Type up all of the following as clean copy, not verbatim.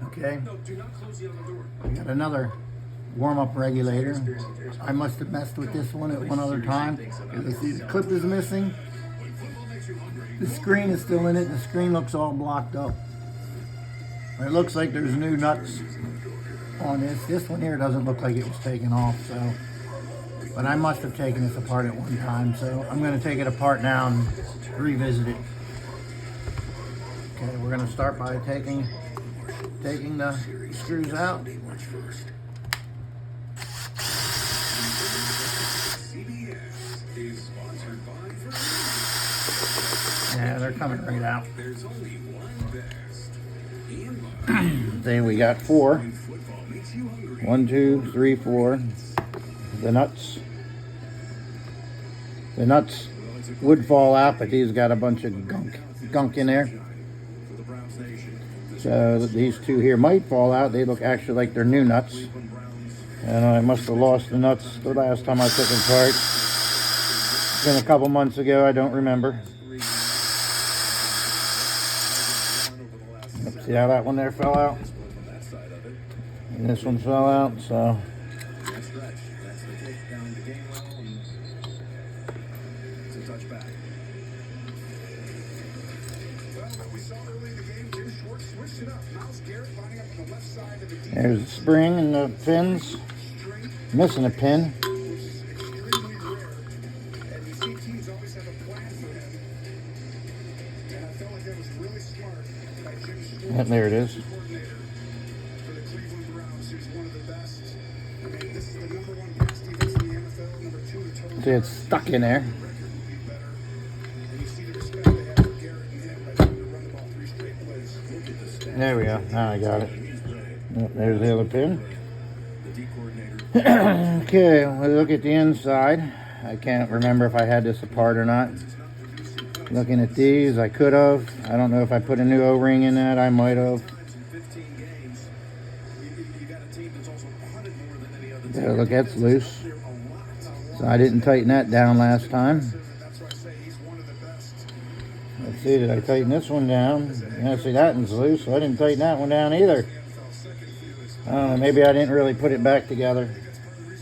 Okay, we got another warm-up regulator. I must have messed with this one at one other time because I see the clip is missing. The screen is still in it. The screen looks all blocked up. It looks like there's new nuts on this. This one here doesn't look like it was taken off, so. But I must have taken this apart at one time, so I'm going to take it apart now and revisit it. Okay, we're going to start by taking the screws out. Yeah, they're coming right out. Then we got 4. 1, 2, 3, 4. The nuts would fall out, but these got a bunch of gunk in there. So these two here might fall out. They look actually like they're new nuts. And I must have lost the nuts the last time I took them apart. It's been a couple months ago. I don't remember. See how that one there fell out? And this one fell out, so. There's the spring and the pins. Missing a pin. And there it is. See, it's stuck in there. There we go. Now I got it. Yep, there's the other pin. Okay, we look at the inside. I can't remember if I had this apart or not. Looking at these, I could have. I don't know if I put a new O-ring in that. I might have. There, look, that's loose. So I didn't tighten that down last time. Let's see, did I tighten this one down? Yeah, see, that one's loose, so I didn't tighten that one down either. I don't know, maybe I didn't really put it back together.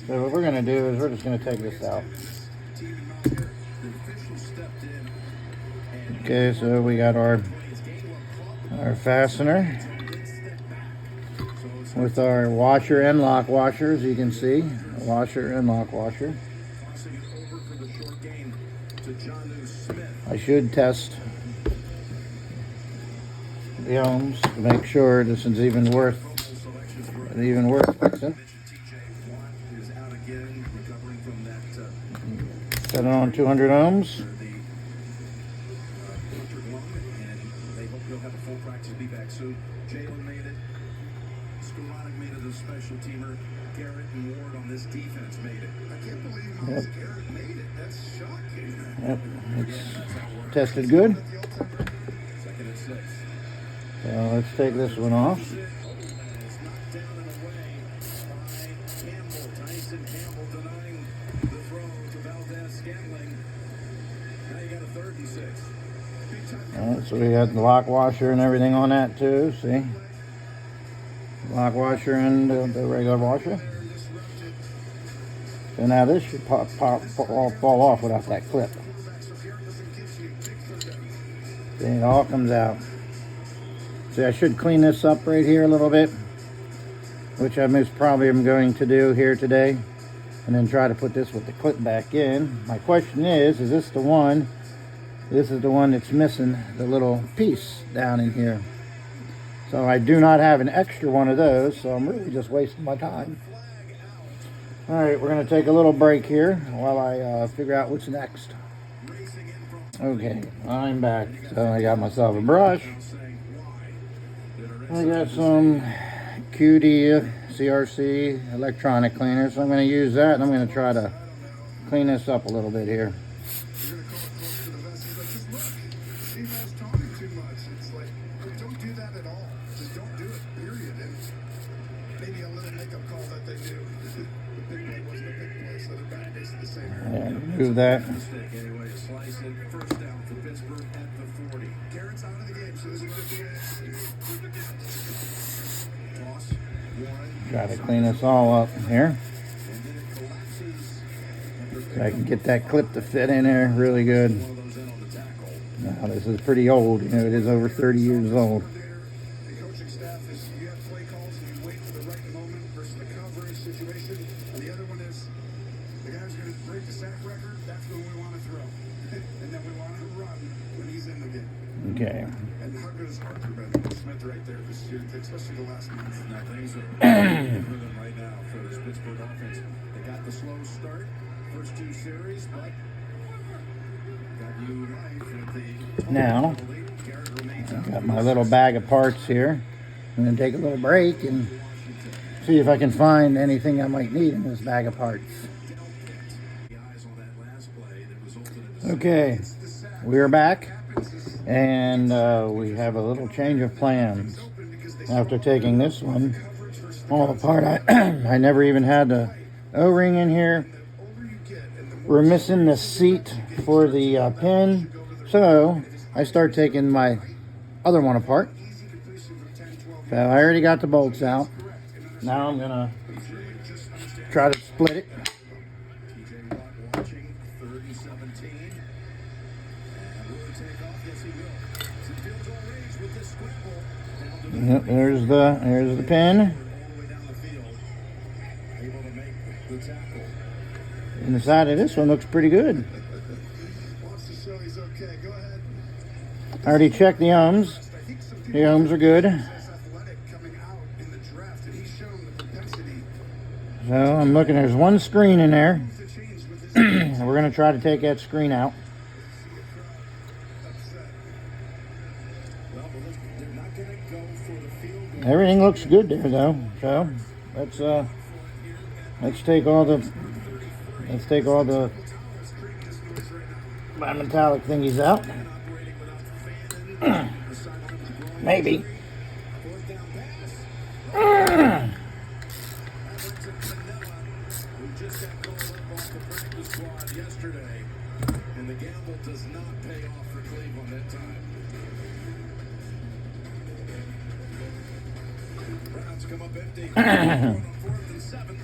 So what we're going to do is we're just going to take this out. Okay, so we got our fastener with our washer and lock washer, as you can see. Washer and lock washer. I should test the ohms to make sure this is even worth fixing. Set it on 200 ohms. Yep. Yep, it's tested good. So let's take this one off. Alright, so we got the lock washer and everything on that too, see? Lock washer and the regular washer. So now this should fall off without that clip. See, it all comes out. See, I should clean this up right here a little bit, which I most probably am going to do here today, and then try to put this with the clip back in. My question is this the one? This is the one that's missing the little piece down in here. So I do not have an extra one of those, so I'm really just wasting my time. Alright, we're going to take a little break here while I figure out what's next. Okay, I'm back. So I got myself a brush. I got some QD CRC electronic cleaner, so I'm going to use that, and I'm going to try to clean this up a little bit here. Yeah, remove that. Try to clean this all up here. So I can get that clip to fit in there really good. Now this is pretty old, you know, it is over 30 years old. Okay. And how good is Arthur been? Smith right there this year, especially the last month. Now things are moving right now for this Pittsburgh offense. They got the slow start, first two series, but got new life with the now I've got my little bag of parts here. I'm going to take a little break and see if I can find anything I might need in this bag of parts. Okay, we're back. And we have a little change of plans. After taking this one all apart, I never even had the O-ring in here. We're missing the seat for the pin, so I start taking my other one apart. So I already got the bolts out. Now I'm gonna try to split it. Yep, there's the pin. And the side of this one looks pretty good. I already checked the ohms. The ohms are good. So I'm looking, there's one screen in there. We're going to try to take that screen out. Everything looks good there though. So let's take all the metallic thingies out. Maybe. And the gamble does not pay off for Cleveland that time. Browns come up empty. On 4th and 7.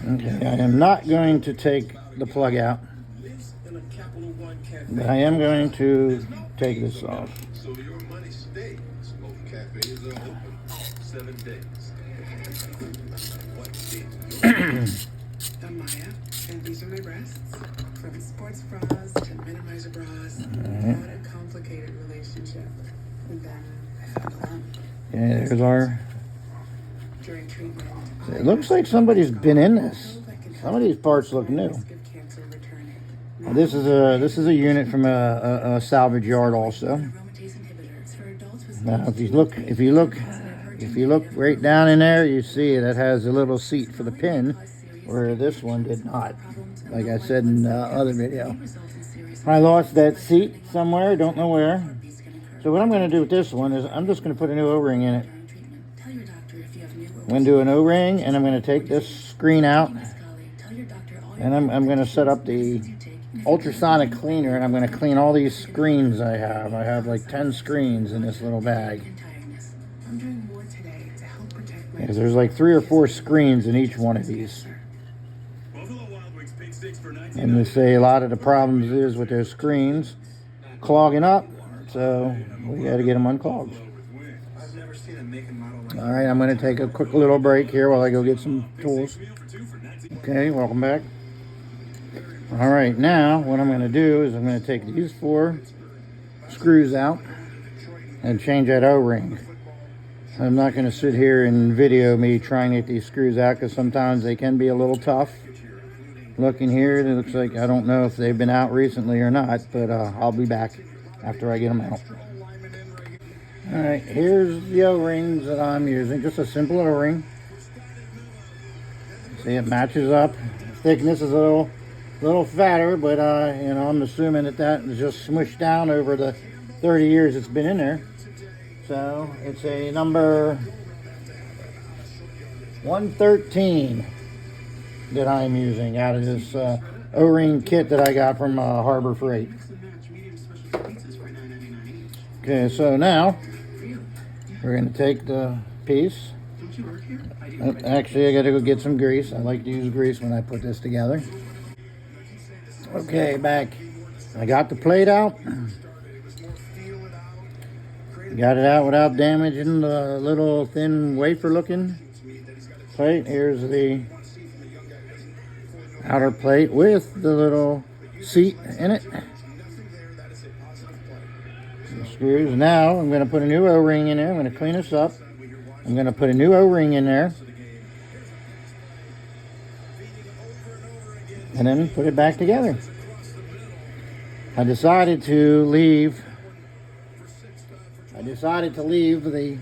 Okay, I am not going to take the plug out, but I am going to take this off. So your money stays. Smoking Cafe is open 7 days. I'm Maya, and these are my breasts. From sports bras to minimizer bras. What a complicated relationship. And then I found a lump. Okay, there's our... During treatment, It looks like somebody's been in this. Some of these parts look new. This is a unit from a salvage yard also. Now if you look right down in there, you see that has a little seat for the pin, where this one did not. Like I said in the other video, I lost that seat somewhere, don't know where. So what I'm going to do with this one is I'm just going to put a new O-ring in it. I'm going to do an O-ring, and I'm going to take this screen out, and I'm going to set up the ultrasonic cleaner, and I'm going to clean all these screens I have. I have like 10 screens in this little bag. Because there's like 3 or 4 screens in each one of these. And they say a lot of the problems is with their screens clogging up, so we got to get them unclogged. All right, I'm going to take a quick little break here while I go get some tools. Okay, welcome back. All right, now what I'm going to do is I'm going to take these 4 screws out and change that O-ring. I'm not going to sit here and video me trying to get these screws out because sometimes they can be a little tough. Looking here, it looks like I don't know if they've been out recently or not, but I'll be back after I get them out. All right, here's the O-rings that I'm using. Just a simple O-ring. See, it matches up. The thickness is a little fatter, but you know, I'm assuming that is just smushed down over the 30 years it's been in there. So it's a number 113 that I'm using out of this O-ring kit that I got from Harbor Freight. Okay, so now We're going to take the piece. Don't you work here? Actually, I got to go get some grease. I like to use grease when I put this together. Okay, back. I got the plate out. Got it out without damaging the little thin wafer looking plate. Here's the outer plate with the little seat in it. The screws. Now I'm going to put a new O-ring in there. I'm going to clean this up. I'm going to put a new O-ring in there. And then put it back together. I decided to leave the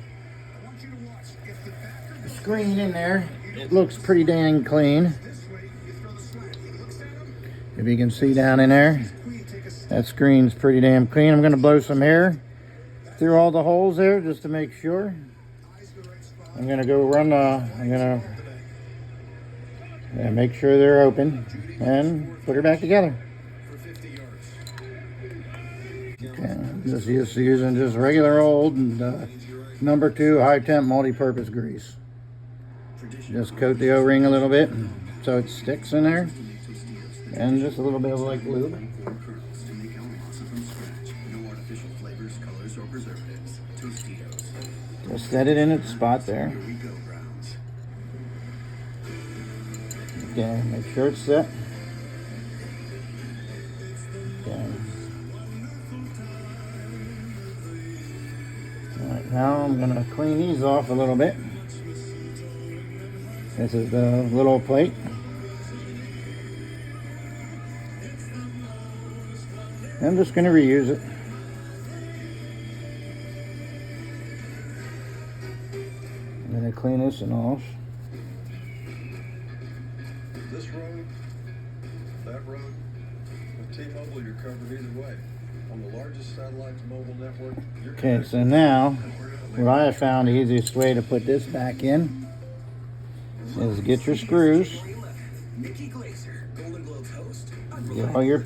screen in there. It looks pretty dang clean. If you can see down in there, that screen's pretty damn clean. I'm going to blow some air through all the holes there just to make sure. I'm going to go run make sure they're open and put her back together. Okay, just using just regular old number 2 high temp multi-purpose grease. Just coat the O-ring a little bit so it sticks in there, and just a little bit of like lube. Just set it in its spot there. Okay, make sure it's set. Okay. Alright, now I'm going to clean these off a little bit. This is the little plate. I'm just going to reuse it. I'm going to clean this and off. This road, that road, with T-Mobile, you're covered either way. On the largest satellite mobile network, you're Okay, so now what I have found the easiest way to put this back in is get your screws, get all your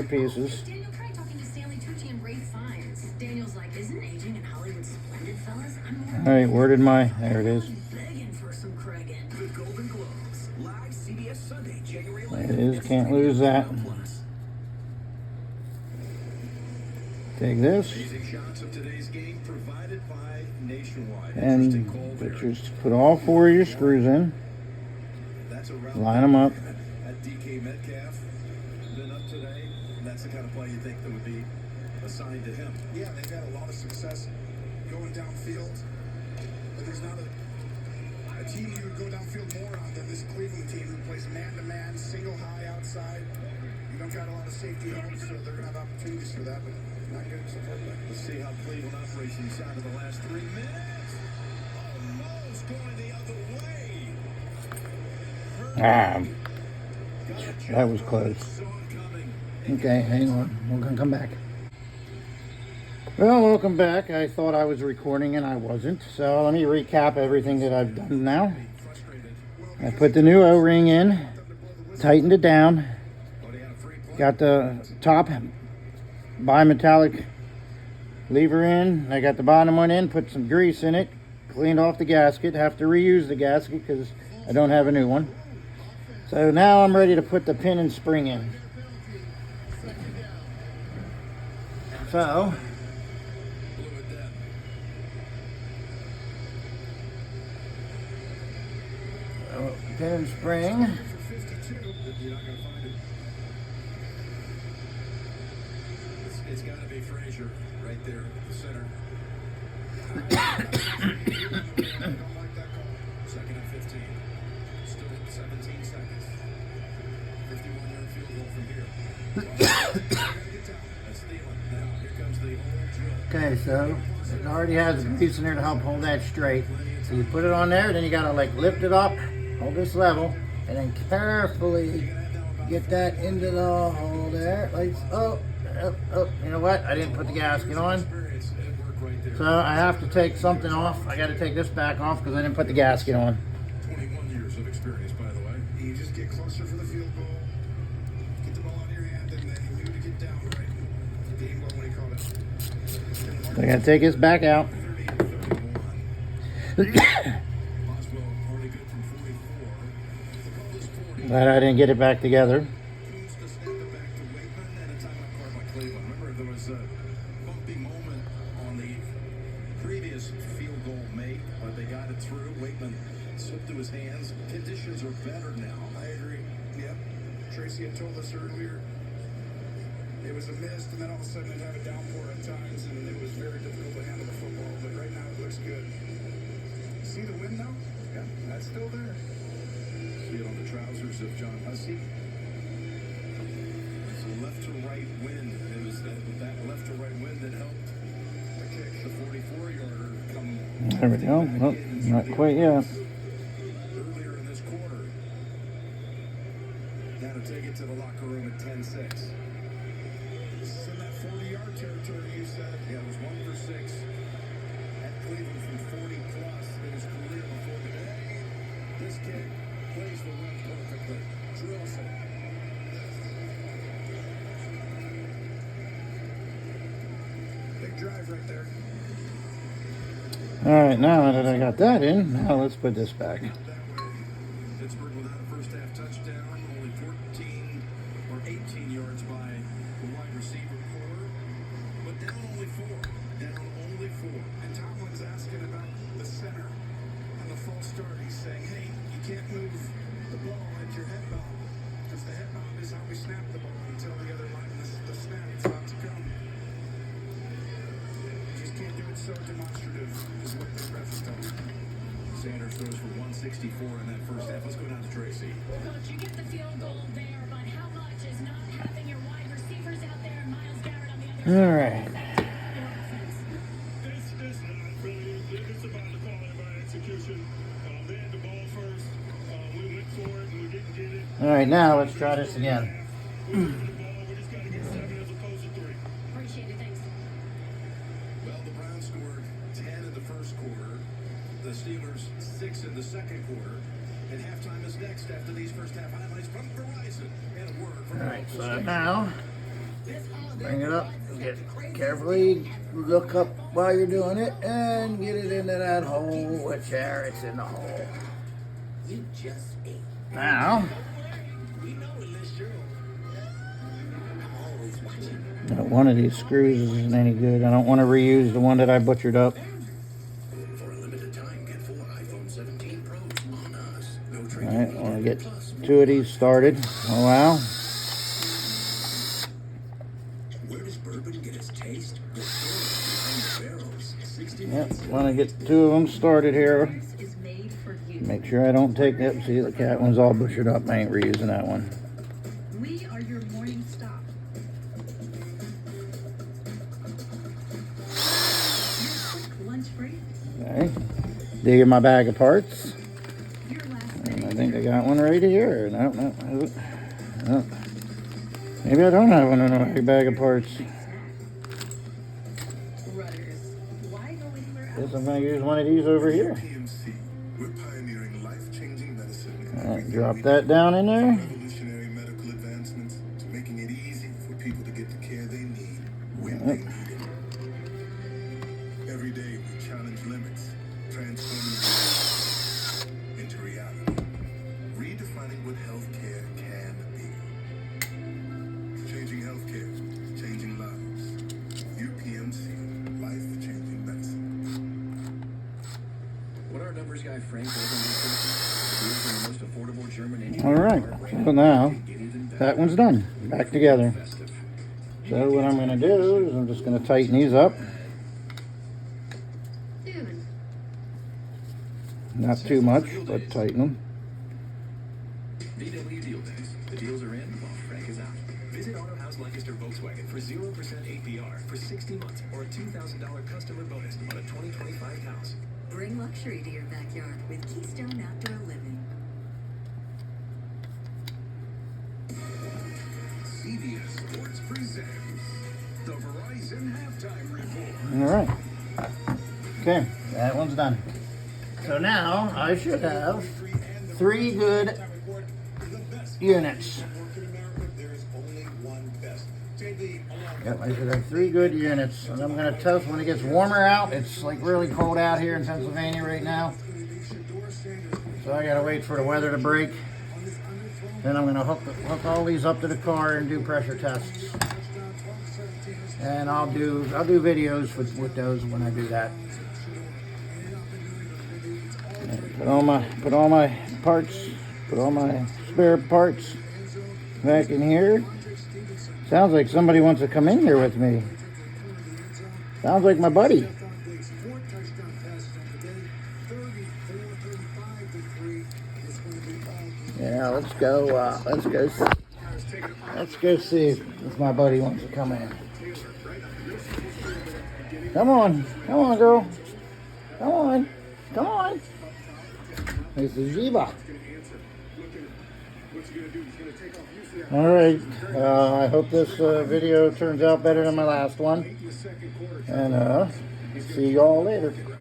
pieces. Daniel tried talking to Stanley Tucci and Ray Fiennes. Daniel's like, isn't aging in Hollywood splendid, fellas? I'm All right, where did my? There it is. begging for some Craigin. The Golden Globes, live CBS Sunday, January 11th. There it is. Can't lose that. Take this shots of today's game provided by Nationwide. and put all 4 of your screws in. That's a Line them up. At DK Metcalf been up today. That's the kind of play you think that would be assigned to him. Yeah, they've had a lot of success going downfield, but there's not a team you would go downfield more on than this Cleveland team who plays man-to-man, single high outside. You don't got a lot of safety help, so they're going to have opportunities for that, but not good so far. Let's see how Cleveland operates inside of the last 3 minutes. Almost going the other way. That was close. Okay, hang on. We're gonna come back. Well, welcome back. I thought I was recording and I wasn't. So let me recap everything that I've done now. I put the new O-ring in, tightened it down, got the top bimetallic lever in, I got the bottom one in, put some grease in it, cleaned off the gasket. Have to reuse the gasket because I don't have a new one. So now I'm ready to put the pin and spring in. So pin and spring. It's got to be Frazier right there at the center. Second and 15. Still 17 seconds. 51-yard field goal from here. That's Thielen. Now here comes the old drill. Okay, so it already has a piece in there to help hold that straight. So you put it on there, then you gotta like lift it up, hold this level, and then carefully get that into the hole there. Like, oh, you know what? I didn't put the gasket on. So I have to take something off. I gotta take this back off because I didn't put the gasket on. 21 years of experience, by the way. You just get closer for the field goal, get the ball out of your hand, and then you knew to get down right. Game ball when he caught it. So I gotta take this back out. already good from 44. The call is 40. Glad I didn't get it back together. Coons to snap it back to Waitman and a timeout called by Cleveland. Remember, there was a bumpy moment on the previous field goal made, but they got it through. Waitman slipped through his hands. Conditions are better now. I agree. Yep. Tracy had told us earlier it was a mist, and then all of a sudden it had a downpour at times, and it was very difficult to handle the football. But right now it looks good. See the wind now? Yeah, that's still there. See it on the trousers of John Hussey. It's a left to right wind. It was that left to right wind that helped the 44-yarder come. There we go. Oh, not quite yet. Earlier in this quarter. Now to take it to the locker room at 10-6. This is in that 40-yard territory, you said. Yeah, it was 1 for 6 at Cleveland from 40 plus in his career before the day. This kid plays the run perfectly. Drills it. Big drive right there. All right, now that I got that in, now let's put this back. That way. Pittsburgh without a first half touchdown, only 14 or 18 yards by the wide receiver core, but down only 4. Down only 4. And Tomlin's asking about the center on the false start. He's saying, hey, you can't move the ball at your head bob, because the head bob is how we snap the ball until the other line, the snap is about to come. Just can't do it so demonstrative, is what the ref is telling me. Sanders throws for 164 in that first half. Let's go down to Tracy. Coach, you get the field goal there, but how much is not having your wide receivers out there and Myles Garrett on the other All side? right. It's not really. It's about the quality of our execution. They had the ball first. We went for it. We didn't get it. All right, now let's try this again. We got the ball. We just got to get 7 as opposed to 3. Appreciate it, thanks. Well, the Browns scored 10 in the first quarter. The Steelers 6 in the second quarter. And halftime is next after these first half highlights from Verizon. And a word from All right, local so station. now bring it up. Get carefully look up while you're doing it and get it into that hole, whichever it's in the hole. You just ate. Now, We know unless you're. I'm always watching. one of these screws isn't any good. I don't want to reuse the one that I butchered up. For a limited time, get 4 iPhone 17 Pros on us. No All trading. right, I want to get 2 of these started. Oh wow. Where does bourbon get its taste? The story behind the barrels. 60 Yep, want to get 2 of them started here. Is made for you. Make sure I don't take that. See, the cat one's all butchered up. I ain't reusing that one. We are your morning stop. Your quick lunch break. Okay. Dig in my bag of parts. Your last And I minute. think I got one right here. No. Maybe I don't have one in my bag of parts. Rudders. Why go anywhere Guess else? I'm going to use one of these over here. PMC, we're pioneering life-changing medicine. All right, drop that down in there. Revolutionary medical advancements to making it easy for people to get the care they need when they need it. Every day we challenge limits, transforming dreams into reality, redefining what healthcare can be. Changing healthcare, changing lives. UPMC, life-changing medicine. What our numbers guy Frank the most affordable German All right, so now that one's done. Back together. So what I'm going to do is I'm just going to tighten these up. Dude. Not too much, but tighten them. VW Deal Days. The deals are in while Frank is out. Visit Auto House Lancaster Volkswagen for 0% APR for 60 months or a $2,000 customer bonus on a 2025 house. Bring luxury to your backyard with Keystone Outdoor Living. CBS Sports presents the Verizon Halftime Report. All right. Okay, that one's done. So now I should have 3 good units. Work in America, there is only one best. Take the along Yep, I should have 3 good units. And I'm going to test when it gets warmer out. It's like really cold out here in Pennsylvania right now. So I got to wait for the weather to break. Then I'm going to hook all these up to the car and do pressure tests. And I'll do videos with those when I do that. Put all my parts, put all my spare parts back in here. Sounds like somebody wants to come in here with me. Sounds like my buddy. Yeah, let's go see if my buddy wants to come in. Come on, girl. Come on. This is Ziva. All right. I hope this video turns out better than my last one. And see y'all later.